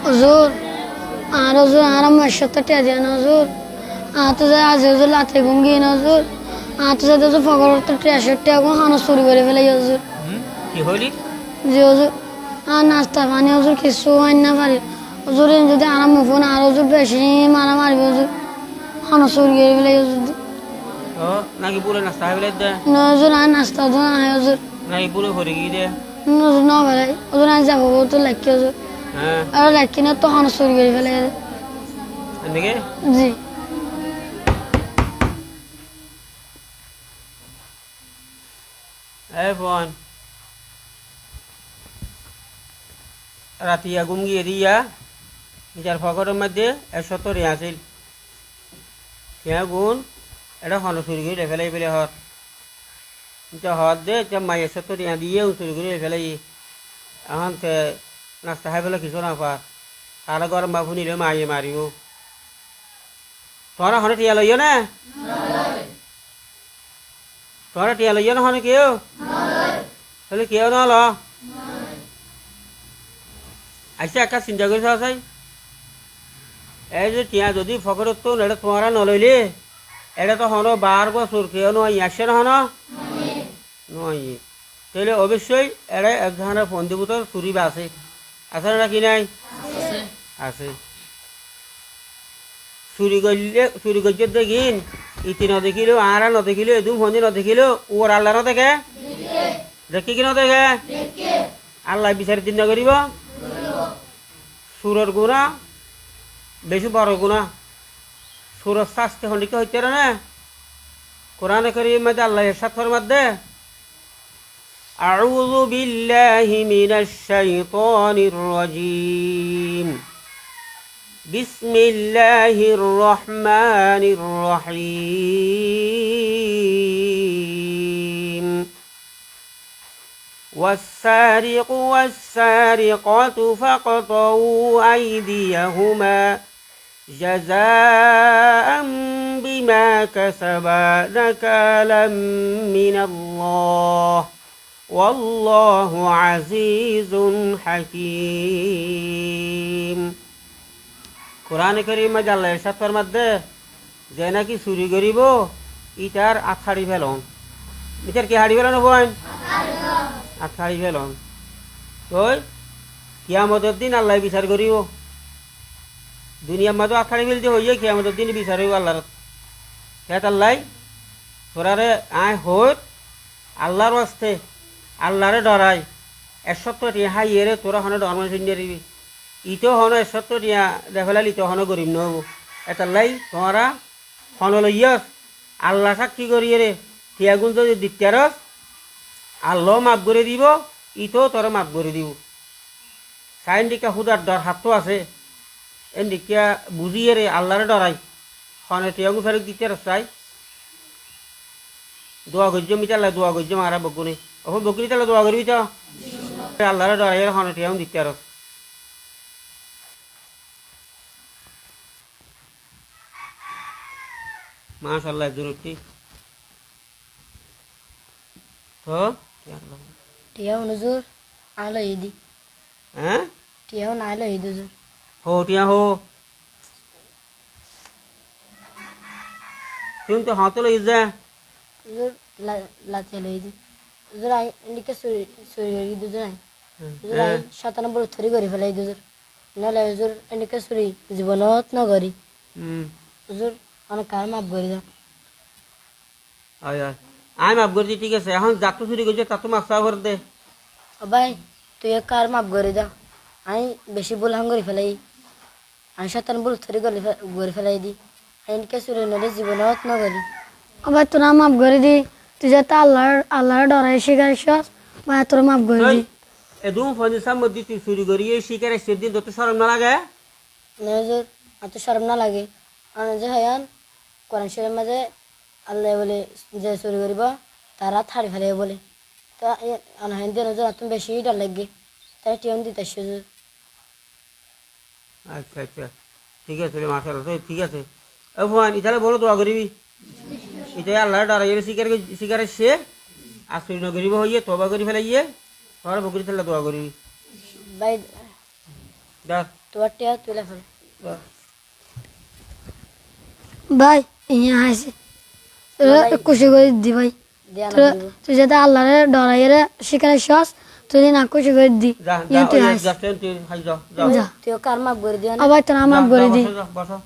হুজুর আর হুজুর আর আমার সাথে টিয়া দিয়ে না হুজুর তো যে আজ হুজুর লাতে গুঙ্গি না হুজুর তো যে হুজুর ফকর তো টিয়া টিয়া গুলো হানো চুরি করে ফেলে হুজুর কি হলি জি হুজুর আর নাস্তা পানি হুজুর কিছু হয় না পারি হুজুর যদি আরাম ফোন আর হুজুর বেশি মারা মারবে হুজুর হানো চুরি করে ফেলে হুজুর ও নাকি পুরো নাস্তা হইলে দে না হুজুর আর নাস্তা তো না হয় হুজুর নাকি পুরো ভরে গিয়ে দে হুজুর না ফেলে হুজুর আর যাবো তো লাগছে হুজুর হ্যাঁ আর লাগছে না তো হানো চুরি করে ফেলে এদিকে জি এই ফোন রাতিয়া ঘুম গিয়ে দিয়া নিজের ফকরের মধ্যে 170 আছিল কেয়া গুণ এটা হন চুরি করে ফেলাই পেলে হর হর দে মাই 170 দিয়ে চুরি করে ফেলাই এখন তে নাস্তা খাই পেলে কিছু না পার তারা গরম বাবু নিলে মাইয়ে মারিব তোরা হনে টিয়া লইও না তোরা টিয়া লইও না হনে কেউ তাহলে কেউ না ল আচ্ছা একটা চিন্তা করেছ চাই এই যে টিয়া যদি ফকরত তো এটা তোমরা নলইলে এটা তো হনো 12 বছর কেউ নয় আসছে না হনো নয় তাহলে অবশ্যই এটা এক ধরনের বন্ধুভূতর চুরি বা আছে আছে না কি নাই আছে চুরি করছে দেখিন ইতি নদেখিলেও আর নদেখিলেও এদুম ফন্দি নদেখিলেও ওর আল্লাহ নদেখে দেখি কি নদেখে আল্লাহ বিচার চিন্তা করিব সুরের গুণা বেশি বড় গুণা সুরের শাস্তি খন্ডিকা হইতে না কোরআনে কারীমের মধ্যে আল্লাহ ইরশাদ ফরমাতে আউযু বিল্লাহি মিনাশ শাইতানির রাজীম বিসমিল্লাহির রহমানির রহিম والسارق والسارقة فاقطعوا أيديهما جزاء بما كسبا نكالا من الله والله عزيز حكيم কোরআন কারীম মধ্যে আল্লাহ ইরশাদ ফরমাতে যে নাকি চুরি করিব ইটার আথাড়ি ফেলন ইটার কি হাড়ি ফেলন হবেন আথাড়ি ফেলন ওই কিয়ামতের দিন আল্লাহ বিচার করিব দুনিয়ার মাঝে আথাড়ি ফেলতে হইয়ে কিয়ামতের দিন বিচার হইব আল্লাহর খেত আল্লাহ তোরারে আয় হইত আল্লাহর বাস্তে আল্লাহরে ডরাই 170 টিয়া হাইয়েরে তোরা হনে ডরমান চিন্তা দিবি ইটো হন 170 টিয়া দেখলাল ইটো হন গরিব নহব এতাল্লাই তোমরা হন লইয়াস আল্লাহ সাক্ষী করিয়ে রে টিয়াগুন যদি দিত্যারস আল্লাহ মাফ করে দিব ইটো তোরা মাফ করে দিব সাইন দিকা হুদার ডর হাতও আছে এন দিকা বুঝিয়ে রে আল্লাহরে ডরাই হনে টিয়াগু ফেরত দিত্যারস চাই দোয়া গজ্য মিটাল্লা দোয়া গজ্য মারা বগুনি এখন বগুনি তাহলে দোয়া করবি তো আল্লাহরে ডরাই হনে টিয়াগু দিত্যারস মাশাআল্লাহ জরুরি তো টিয়া হুজুর আলো ইদি হ্যাঁ টিয়া না আলো ইদি হুজুর हो टिया हो तुम तो हाथ लो इज़्ज़ा হুজুর লাতে আলো ইদি হুজুর আই ইন্ডিকে চুরি চুরি করে হুজুর আই হুজুর আই 97 থরি করে ফেলাই হুজুর নালে হুজুর ইন্ডিকে চুরি জীবনত না করি হুজুর অনেক কার মাফ করে দাও আয় আয় মাফ করে দি ঠিক আছে এখন যাত্রা চুরি করছে তা তো মাফ চাওয়া করে দে ও ভাই তুই এক কার মাফ করে দাও আমি বেশি ভুল হাঙ্গরি ফেলাই আমি 97 থরি করে ফেলাই দি ইন্ডিকে চুরি নালে জীবনত না করি ও ভাই তোরা মাফ করে দি তুই যাতে আল্লাহর ডরাই শিখাইছ ভাই তোরা মাফ করে দি এদুম ফজিসার মধ্যে তুই চুরি করিয়ে শিকারে সেদিন যত শরম না লাগে না হুজুর এত শরম না লাগে আমি যে হায়ান কোরআন শরীফের মাঝে আল্লাহ বলে যে চুরি করিব তারা থাড়ি ফেলে বলে তো আনহাইন দিন হুজুর তুমি বেশি ডর লাগে তাই টিউন দিতে হুজুর আচ্ছা আচ্ছা ঠিক আছে মাশাআল্লাহ তো ঠিক আছে ও ভগবান ইতালে বড় দোয়া করিবি ইতাই আল্লাহর ডরাই শিকারে সে আর চুরি না করিব হইয়ে তওবা করি ফেলাইয়ে তোরা বকরি তাহলে দোয়া করিবি ভাই দা তোমার টিয়া তুলে ফেল ভাই ইয়া আইছে ভাই। খুশি করে দি ভাই দিয়া না তোরা- করিব। তুই যাতে আল্লাহরে ডরাইরে শিকারে সস তুই না খুশি করে দি যা ইয়া যা তুই ওই আইস যাচ্ছেন তুই হাই যা যা যা তুই কার মাপ করে দিও না আবার তোর আমার যা, করে যা, দি বসো, যা, বসো